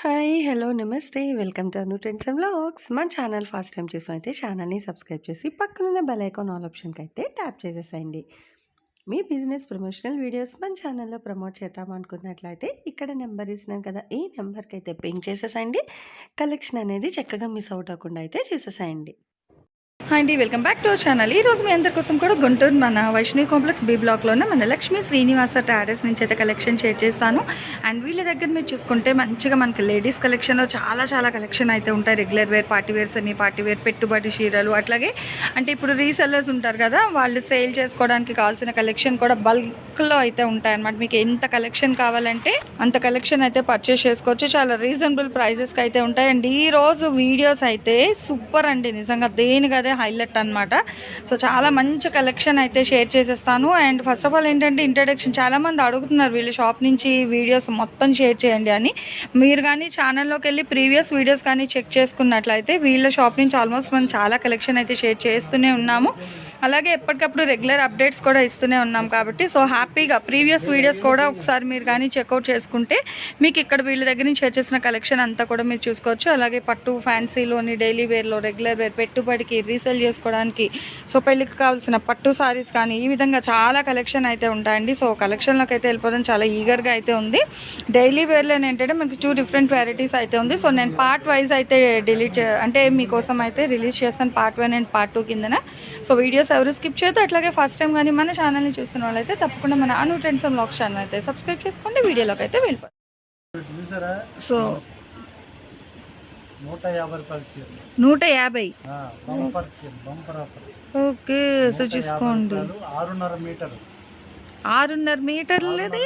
Hi! Hello! నమస్తే. Welcome to Anu trends and vlogs. మన channel first time చూసినైతే ఛానల్‌ని subscribe చేసి పక్కనున్న బెల్ ఐకాన్ ఆల్ ఆప్షన్‌కైతే ట్యాప్ చేసేసేయండి. మీ బిజినెస్ ప్రమోషనల్ వీడియోస్ మన ఛానల్‌లో ప్రమోట్ చేద్దామనుకున్నట్లయితే ఇక్కడ నెంబర్ ఇస్తున్నాను కదా! ఈ నెంబర్‌కైతే పింగ్ చేసేసేయండి. కలెక్షన్ అనేది చక్కగా మిస్ అవుట్ అవ్వకుండా అయితే చూసేసేయండి. హాయ్ అండి, welcome back to our channel. ఈరోజు మీ అందరి కోసం కూడా గుంటూరు మన వైష్ణవి కాంప్లెక్స్ బి బ్లాక్లోనే మన లక్ష్మీ శ్రీనివాస ట్యాడర్స్ నుంచి అయితే కలెక్షన్ షేర్ చేస్తాను. అండ్ వీళ్ళ దగ్గర మీరు చూసుకుంటే మంచిగా మనకి లేడీస్ కలెక్షన్లో చాలా కలెక్షన్ అయితే ఉంటాయి. Regular wear, party wear, semi party wear, పెట్టుబడి చీరలు, అట్లాగే అంటే ఇప్పుడు రీసెల్లర్స్ ఉంటారు కదా, వాళ్ళు సేల్ చేసుకోవడానికి కావాల్సిన కలెక్షన్ కూడా బల్క్లో అయితే ఉంటాయి అన్నమాట. మీకు ఎంత కలెక్షన్ కావాలంటే అంత కలెక్షన్ అయితే పర్చేస్ చేసుకోవచ్చు. చాలా రీజనబుల్ ప్రైజెస్కి అయితే ఉంటాయి. అండ్ ఈరోజు వీడియోస్ అయితే సూపర్ అండి, నిజంగా దేనికదే హైలైట్ అనమాట. సో చాలా మంచి కలెక్షన్ అయితే షేర్ చేసేస్తాను. అండ్ ఫస్ట్ ఆఫ్ ఆల్ ఏంటంటే ఇంట్రడక్షన్, చాలామంది అడుగుతున్నారు వీళ్ళ షాప్ నుంచి వీడియోస్ మొత్తం షేర్ చేయండి అని. మీరు కానీ ఛానల్లోకి వెళ్ళి ప్రీవియస్ వీడియోస్ కానీ చెక్ చేసుకున్నట్లయితే వీళ్ళ షాప్ నుంచి ఆల్మోస్ట్ మనం చాలా కలెక్షన్ అయితే షేర్ చేస్తూనే ఉన్నాము. అలాగే ఎప్పటికప్పుడు రెగ్యులర్ అప్డేట్స్ కూడా ఇస్తూనే ఉన్నాం కాబట్టి సో హ్యాపీగా ప్రీవియస్ వీడియోస్ కూడా ఒకసారి మీరు కానీ చెక్అవుట్ చేసుకుంటే మీకు ఇక్కడ వీళ్ళ దగ్గర నుంచి షేర్ చేసిన కలెక్షన్ అంతా కూడా మీరు చూసుకోవచ్చు. అలాగే పట్టు, ఫ్యాన్సీలోని, డైలీ వేర్లో, రెగ్యులర్ వేర్, పెట్టుబడికి, రీసేల్ చేసుకోవడానికి, సో పెళ్ళికి కావాల్సిన పట్టు సారీస్ కానీ ఈ విధంగా చాలా కలెక్షన్ అయితే ఉంటాయండి. సో కలెక్షన్లోకి అయితే వెళ్ళిపోవడం చాలా ఈగర్గా అయితే ఉంది. డైలీ వేర్లో ఏంటంటే మనకి 2 డిఫరెంట్ వెరైటీస్ అయితే ఉంది. సో నేను పార్ట్ వైజ్ అయితే అంటే మీకోసం అయితే రిలీజ్ చేస్తాను, పార్ట్ 1 అండ్ పార్ట్ 2 కిందన. సో వీడియోస్ ఎవరు స్కిప్ చేయొద్దు. అట్లాగే ఫస్ట్ టైం కానీ మన ఛానల్ని చూస్తున్న వాళ్ళైతే తప్పకుండా మన అను ట్రెండ్స్ అండ్ వ్లాగ్స్ ఛానల్ అయితే సబ్స్క్రైబ్ చేసుకోండి. వీడియోలోకి అయితే వెళ్ళిపోయి సో 150 ఓకే. సో చూసుకోండి, 6.5 మీటర్లు, 150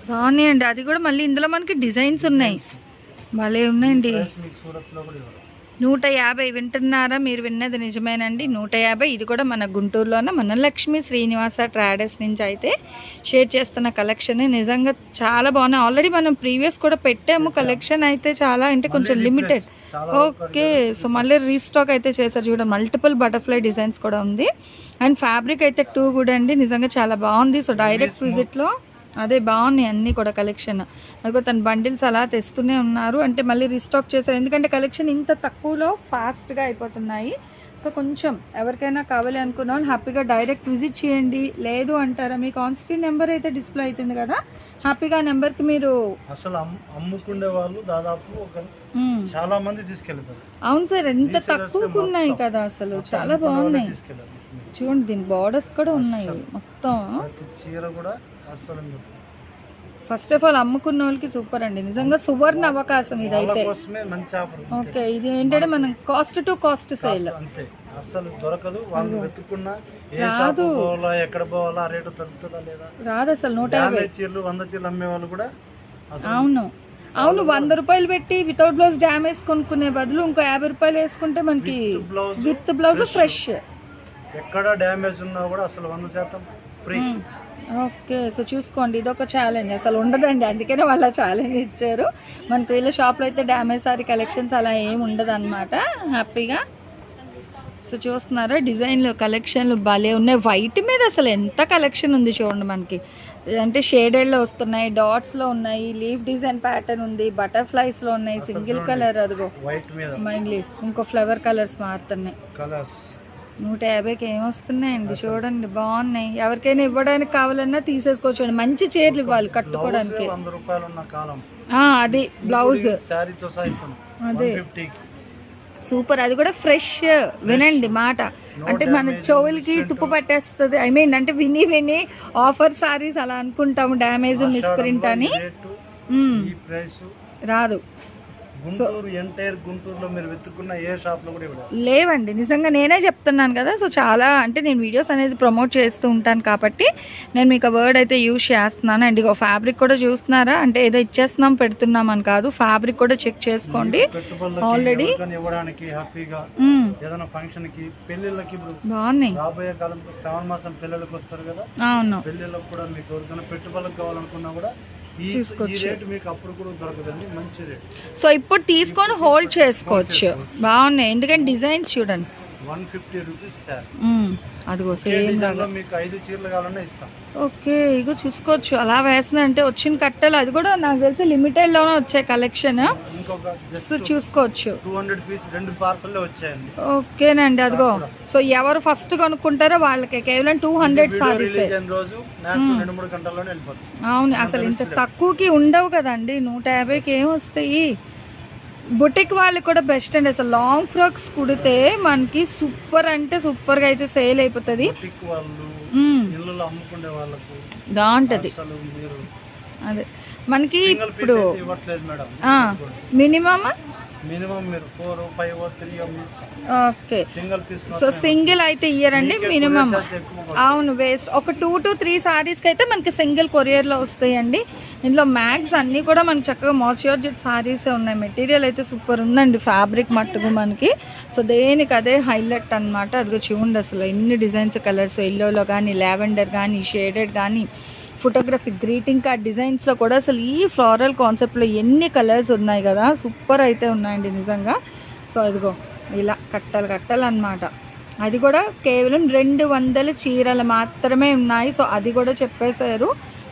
బాగున్నాయండి. అది కూడా మళ్ళీ ఇందులో మనకి డిజైన్స్ ఉన్నాయి, భలే ఉన్నాయండి. 150 వింటున్నారా? మీరు విన్నది నిజమేనండి, 150. ఇది కూడా మన గుంటూరులోనే మన లక్ష్మీ శ్రీనివాస ట్రాడర్స్ నుంచి అయితే షేర్ చేస్తున్న కలెక్షన్. నిజంగా చాలా బాగున్నాయి. ఆల్రెడీ మనం ప్రీవియస్ కూడా పెట్టాము కలెక్షన్ అయితే, చాలా అంటే కొంచెం లిమిటెడ్. ఓకే, సో మళ్ళీ రీస్టాక్ అయితే చేశారు చూడండి. మల్టిపుల్ బటర్ఫ్లై డిజైన్స్ కూడా ఉంది. అండ్ ఫ్యాబ్రిక్ అయితే 2 కూడా అండి, నిజంగా చాలా బాగుంది. సో డైరెక్ట్ విజిట్లో అదే బాగున్నాయి అన్నీ కూడా కలెక్షన్. అదిగో తన బండిల్స్ అలా తెస్తూనే ఉన్నారు, అంటే మళ్ళీ రీస్టాక్ చేశారు. ఎందుకంటే కలెక్షన్ ఇంత తక్కువలో ఫాస్ట్గా అయిపోతున్నాయి. సో కొంచెం ఎవరికైనా కావాలి అనుకున్న వాళ్ళు హ్యాపీగా డైరెక్ట్ విజిట్ చేయండి. లేదు అంటారా, మీకు ఆన్ స్క్రీన్ నెంబర్ అయితే డిస్ప్లే అవుతుంది కదా, హ్యాపీగా నెంబర్కి మీరు అసలు అమ్ముకునే వాళ్ళు దాదాపు చాలా మంది తీసుకెళ్ళిపోయారు. అవును సార్, ఎంత తక్కువకు ఉన్నాయి కదా, అసలు చాలా బాగున్నాయి. చూడండి, దీని బార్డర్స్ కూడా ఉన్నాయి మొత్తం. చీర కూడా ఫస్ట్ ఆఫ్ ఆల్ అమ్ముకున్న వాళ్ళకి సూపర్ అండి, నిజంగా సువర్ణ అవకాశం ఇదైతే. ఓకే, ఇది ఏంటంటే మనం కాస్ట్ టు కాస్ట్ సేల్, అసలు దొరకదు. వాళ్ళు వెతుక్కున్నా రాదు, ఎక్కడ పోవాలా, రేటు తగ్గుతుందా లేదా రాదు అసలు. 150 చీరలు, 100 చీరలు అమ్మే వాళ్ళు కూడా. అవును 100 రూపాయలు పెట్టి వితౌట్ బ్లౌజ్ డ్యామేజ్ కొనుక్కునే బదులు ఇంకో 50 రూపాయలు వేసుకుంటే మనకి విత్ బ్లౌజ్ ఫ్రెష్. ఎక్కడ డ్యామేజ్ ఉన్నా కూడా అసలు 100% ఫ్రీ. ఓకే, సో చూసుకోండి, ఇదొక ఛాలెంజ్ అసలు ఉండదండి, అందుకనే వాళ్ళ ఛాలెంజ్ ఇచ్చారు. మనకి వీళ్ళ షాప్లో అయితే డ్యామేజ్ సారీ కలెక్షన్స్ అలా ఏమి ఉండదు అనమాట, హ్యాపీగా. సో చూస్తున్నారా, డిజైన్లు, కలెక్షన్లు భలే ఉన్నాయి. వైట్ మీద అసలు ఎంత కలెక్షన్ ఉంది చూడండి. మనకి అంటే షేడెడ్లో వస్తున్నాయి, డాట్స్లో ఉన్నాయి, లీఫ్ డిజైన్ ప్యాటర్న్ ఉంది, బటర్ఫ్లైస్లో ఉన్నాయి, సింగిల్ కలర్, అదిగో మైన్లీ ఇంకో ఫ్లవర్ కలర్స్ మారుతున్నాయి. 150కి ఏమొస్తున్నాయండి చూడండి, బాగున్నాయి. ఎవరికైనా ఇవ్వడానికి కావాలన్నా తీసేసుకోవచ్చు. మంచి చీరలు ఇవ్వాలి కట్టుకోవడానికి. అది బ్లౌజ్, అదే సూపర్. అది కూడా ఫ్రెష్. వినండి మాట, అంటే మన చెవులకి తుప్పు పట్టేస్తుంది. ఐ మీన్ అంటే విని ఆఫర్ సారీస్ అలా అనుకుంటాము, డ్యామేజ్, మిస్ప్రింట్ అని. రాదు. లేవండి, నిజంగా నేనే చెప్తున్నాను కదా. సో చాలా అంటే నేను వీడియోస్ అనేది ప్రమోట్ చేస్తూ ఉంటాను కాబట్టి నేను మీకు వర్డ్ అయితే యూజ్ చేస్తున్నాను. అండ్ ఇక ఫ్యాబ్రిక్ కూడా చూస్తున్నారా, అంటే ఏదో ఇచ్చేస్తున్నాం పెడుతున్నాం అని కాదు, ఫ్యాబ్రిక్ కూడా చెక్ చేసుకోండి. ఆల్రెడీ బాగున్నాయి. అవును, సో ఇప్పుడు తీసుకొని హోల్డ్ చేసుకోవచ్చు. బాగున్నాయి, ఎందుకంటే డిజైన్స్ చూడండి. 150 రూపీస్ సార్. అదిగో సేమ్ మీకు 5 చీరలు కావాలన్నా ఇస్తాం. ఓకే, ఇగో చూసుకోవచ్చు అలా వేస్తుందంటే వచ్చిన కట్టెలు అది కూడా నాకు తెలిసి లిమిటెడ్లోనే వచ్చాయి కలెక్షన్. సో చూసుకోవచ్చు 200 పీస్ 2 పార్సల్లో వచ్చాయండి. ఓకేనండి, అదిగో. సో ఎవరు ఫస్ట్ కొనుక్కుంటారో వాళ్ళకి కేవలం 200 సారీస్. అవును, అసలు ఇంత తక్కువకి ఉండవు కదండి, 150కి ఏం వస్తాయి. బుటిక్ వాళ్ళకి కూడా బెస్ట్ అండి. అసలు లాంగ్ ఫ్రాక్స్ కుడితే మనకి సూపర్ అంటే సూపర్గా అయితే సేల్ అయిపోతుంది. బాగుంటుంది. అదే మనకి ఇప్పుడు మినిమం మీరు 4, 5, 3 ఓకే. సో సింగిల్ అయితే ఇయ్యరండి, మినిమం. అవును, వేస్ట్. ఒక 2 to 3 సారీస్కి అయితే మనకి సింగిల్ కొరియర్లో వస్తాయండి. ఇందులో మ్యాక్స్ అన్నీ కూడా మనకి చక్కగా మాయిశ్చరైజ్డ్ సారీసే ఉన్నాయి. మెటీరియల్ అయితే సూపర్ ఉందండి, ఫ్యాబ్రిక్ మట్టుకు మనకి. సో దేనికి అదే హైలైట్ అనమాట. అదిగో చూడండి అసలు ఎన్ని డిజైన్స్, కలర్స్, ఎల్లోలో కానీ, లావెండర్ కానీ, షేడెడ్ కానీ, ఫోటోగ్రఫీ గ్రీటింగ్ కార్డ్ డిజైన్స్లో కూడా అసలు ఈ ఫ్లోరల్ కాన్సెప్ట్లో ఎన్ని కలర్స్ ఉన్నాయి కదా, సూపర్ అయితే ఉన్నాయండి నిజంగా. సో ఇదిగో ఇలా కట్టలు అన్నమాట. అది కూడా కేవలం 200 చీరలు మాత్రమే ఉన్నాయి. సో అది కూడా చెప్పేశారు.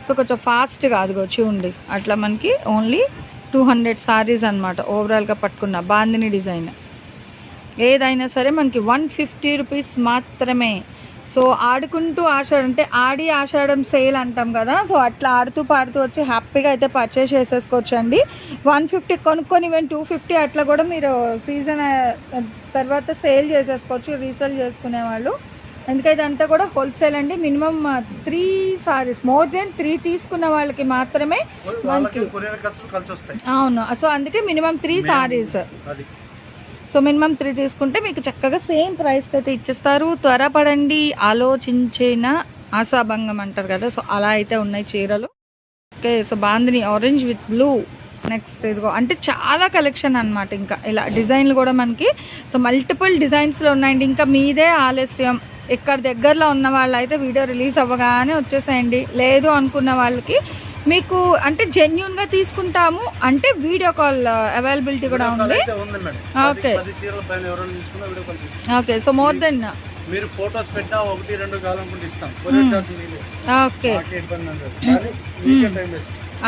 సో కొంచెం ఫాస్ట్గా అదిగో చూడండి అట్లా మనకి ఓన్లీ 200 సారీస్ అనమాట. ఓవరాల్గా పట్టుకున్న బాందిని డిజైన్ ఏదైనా సరే మనకి 150 రూపీస్ మాత్రమే. సో ఆడుకుంటూ ఆషాఢం అంటే ఆషాఢం సేల్ అంటాం కదా, సో అట్లా ఆడుతూ పాడుతూ వచ్చి హ్యాపీగా అయితే పర్చేస్ చేసేసుకోవచ్చు అండి. 150 కొనుక్కొని ఈవెన్ 250 అట్లా కూడా మీరు సీజన్ తర్వాత సేల్ చేసేసుకోవచ్చు, రీసేల్ చేసుకునే వాళ్ళు. ఎందుకంటే అంతా కూడా హోల్సేల్ అండి. మినిమం 3 సారీస్, మోర్ దెన్ 3 తీసుకున్న వాళ్ళకి మాత్రమే మనకి. అవును, సో అందుకే మినిమం 3 సారీస్. సో మినిమం 3 తీసుకుంటే మీకు చక్కగా సేమ్ ప్రైస్కి అయితే ఇచ్చేస్తారు. త్వరపడండి, ఆలోచించిన ఆశాభంగం అంటారు కదా, సో అలా అయితే ఉన్నాయి చీరలు. Okay, so bandhani orange with blue. Next ఇదిగో అంటే చాలా కలెక్షన్ అనమాట. ఇంకా ఇలా డిజైన్లు కూడా మనకి సో మల్టిపుల్ డిజైన్స్లో ఉన్నాయండి. ఇంకా మీదే ఆలస్యం. ఇక్కడ దగ్గరలో ఉన్న వాళ్ళు అయితే వీడియో రిలీజ్ అవ్వగానే వచ్చేసేయండి. లేదు అనుకున్న వాళ్ళకి మీకు అంటే జెన్యూన్గా తీసుకుంటాము అంటే వీడియో కాల్ అవైలబిలిటీ కూడా ఉంది. Okay okay, so more than మీరు ఫోటోస్ పెట్టా 1, 2 కావాలనుకుంటే ఇస్తాం. ఓకే,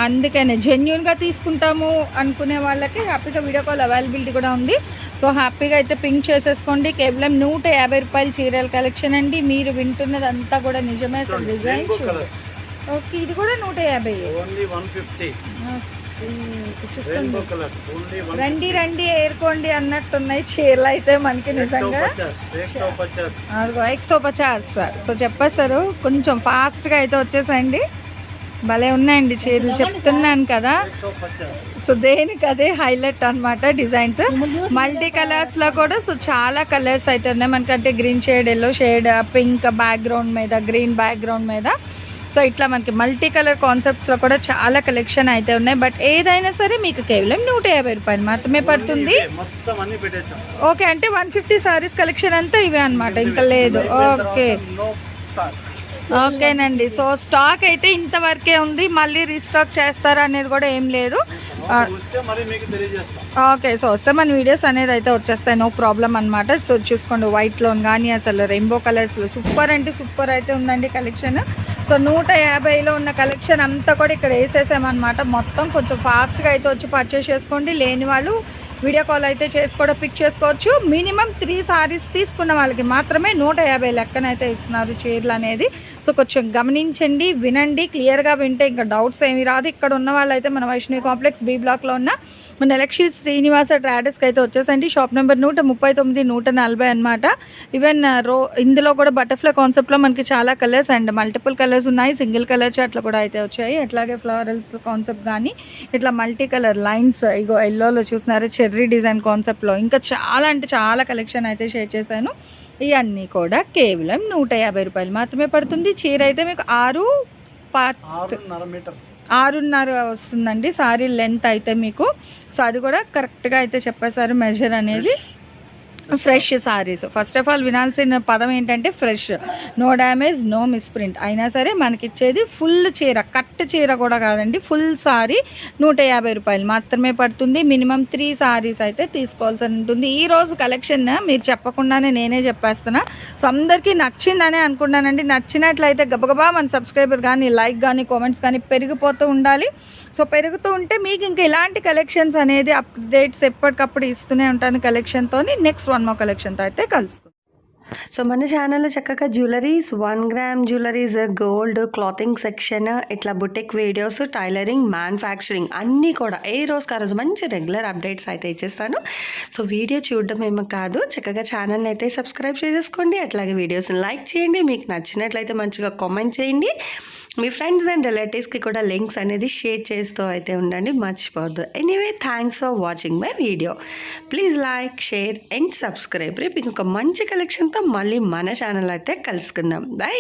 అందుకనే జెన్యూన్గా తీసుకుంటాము అనుకునే వాళ్ళకి హ్యాపీగా వీడియో కాల్ అవైలబిలిటీ కూడా ఉంది. సో హ్యాపీగా అయితే పింక్ చేసేసుకోండి. కేవలం 150 రూపాయల చీరల కలెక్షన్ అండి. మీరు వింటున్నది అంతా కూడా నిజమే. అసలు డిజైన్ ఓకే, ఇది కూడా 150. రండి ఏరుకోండి అన్నట్టున్నాయి చీరలు అయితే మనకి నిజంగా. 150. సో చెప్పేశారు, కొంచెం ఫాస్ట్గా అయితే వచ్చేసాయండి. భలే ఉన్నాయండి చీరలు, చెప్తున్నాను కదా. సో దేనికి అదే హైలైట్ అనమాట. డిజైన్స్ మల్టీ కలర్స్లో కూడా సో చాలా కలర్స్ అయితే ఉన్నాయి మనకి. అంటే green shade, yellow shade, pink background మీద, గ్రీన్ బ్యాక్గ్రౌండ్ మీద. సో ఇట్లా మనకి మల్టీ కలర్ కాన్సెప్ట్స్లో కూడా చాలా కలెక్షన్ అయితే ఉన్నాయి. బట్ ఏదైనా సరే మీకు కేవలం 150 రూపాయలు మాత్రమే పడుతుంది. ఓకే, అంటే 150 సారీస్ కలెక్షన్ అంతా ఇవే అనమాట, ఇంకా లేదు. ఓకే ఓకేనండి. సో స్టాక్ అయితే ఇంతవరకే ఉంది, మళ్ళీ రీస్టాక్ చేస్తారా అనేది కూడా ఏం లేదు. ఓకే, సో వస్తే మన వీడియోస్ అనేది అయితే వచ్చేస్తాయి, నో ప్రాబ్లం అనమాట. సో చూసుకోండి వైట్లో కానీ అసలు రెయిన్బో కలర్స్లో సూపర్ అంటే సూపర్ అయితే ఉందండి కలెక్షన్. సో 150లో ఉన్న కలెక్షన్ అంతా కూడా ఇక్కడ వేసేసామన్నమాట. మొత్తం కొంచెం ఫాస్ట్గా అయితే వచ్చి పర్చేస్ చేసుకోండి. లేని వాళ్ళు వీడియో కాల్ అయితే చేసుకోవడం పిక్ చేసుకోవచ్చు. మినిమం 3 సారీస్ తీసుకున్న వాళ్ళకి మాత్రమే 150 లెక్కనైతే ఇస్తున్నారు చీరలు అనేది. సో కొంచెం గమనించండి, వినండి. క్లియర్గా వింటే ఇంకా డౌట్స్ ఏమి రాదు. ఇక్కడ ఉన్న వాళ్ళైతే మన వైష్ణవి కాంప్లెక్స్ బి బ్లాక్లో ఉన్న మన లక్ష్మీ శ్రీనివాస ట్రాడర్స్కి అయితే వచ్చేసండి. షాప్ నెంబర్ 139, 140 అనమాట. ఈవెన్ ఇందులో కూడా బటర్ఫ్లై కాన్సెప్ట్లో మనకి చాలా కలర్స్ అండ్ మల్టిపుల్ కలర్స్ ఉన్నాయి. సింగిల్ కలర్ అట్లా కూడా అయితే వచ్చాయి. అట్లాగే ఫ్లోరల్స్ కాన్సెప్ట్ కానీ ఇట్లా మల్టీ కలర్ లైన్స్, ఇగో ఎల్లోలో చూస్తున్నారా చెర్రీ డిజైన్ కాన్సెప్ట్లో ఇంకా చాలా అంటే చాలా కలెక్షన్ అయితే షేర్ చేశాను. ఇవన్నీ కూడా కేవలం 150 రూపాయలు మాత్రమే పడుతుంది. చీర అయితే మీకు 6.5 వస్తుందండి సారీ లెంత్ అయితే మీకు. సో అది కూడా కరెక్ట్గా అయితే చెప్పేశారు మెజర్ అనేది. Fresh saris. First of all వినాల్సిన పదం ఏంటంటే fresh. No damage, no misprint. అయినా సరే మనకిచ్చేది ఫుల్ చీర, కట్ చీర కూడా కాదండి, ఫుల్ సారీ 150 రూపాయలు మాత్రమే పడుతుంది. మినిమం 3 సారీస్ అయితే తీసుకోవాల్సి ఉంటుంది. ఈరోజు కలెక్షన్ మీరు చెప్పకుండానే నేనే చెప్పేస్తున్నా. సో అందరికీ నచ్చిందనే అనుకున్నానండి. నచ్చినట్లయితే గబగబా మన సబ్స్క్రైబర్ కానీ, లైక్ కానీ, కామెంట్స్ కానీ పెరిగిపోతూ ఉండాలి. సో పెరుగుతూ ఉంటే మీకు ఇంకా ఇలాంటి కలెక్షన్స్ అనేది అప్డేట్స్ ఎప్పటికప్పుడు ఇస్తూనే ఉంటాను కలెక్షన్తో. నెక్స్ట్ 1 more కలెక్షన్తో అయితే కలుసుకుంటాం. సో మన ఛానల్లో చక్కగా jewelleries, 1 gram jewelleries, gold, clothing section, ఇట్లా బుటిక్ వీడియోస్, టైలరింగ్, మ్యానుఫ్యాక్చరింగ్ అన్నీ కూడా ఏ రోజుకి ఆ రోజు మంచి రెగ్యులర్ అప్డేట్స్ అయితే ఇచ్చేస్తాను. సో వీడియో చూడడం ఏమో కాదు, చక్కగా ఛానల్ని అయితే సబ్స్క్రైబ్ చేసేసుకోండి. అట్లాగే వీడియోస్ని లైక్ చేయండి. మీకు నచ్చినట్లయితే మంచిగా కామెంట్ చేయండి. మీ ఫ్రెండ్స్ అండ్ రిలేటివ్స్కి కూడా లింక్స్ అనేది షేర్ చేస్తూ అయితే ఉండండి, మర్చిపోవద్దు. Anyway, thanks for watching my video. Please like, share and subscribe. రేపు ఇంకొక మంచి కలెక్షన్తో మళ్ళీ మన ఛానల్ అయితే కలుసుకుందాం. బై.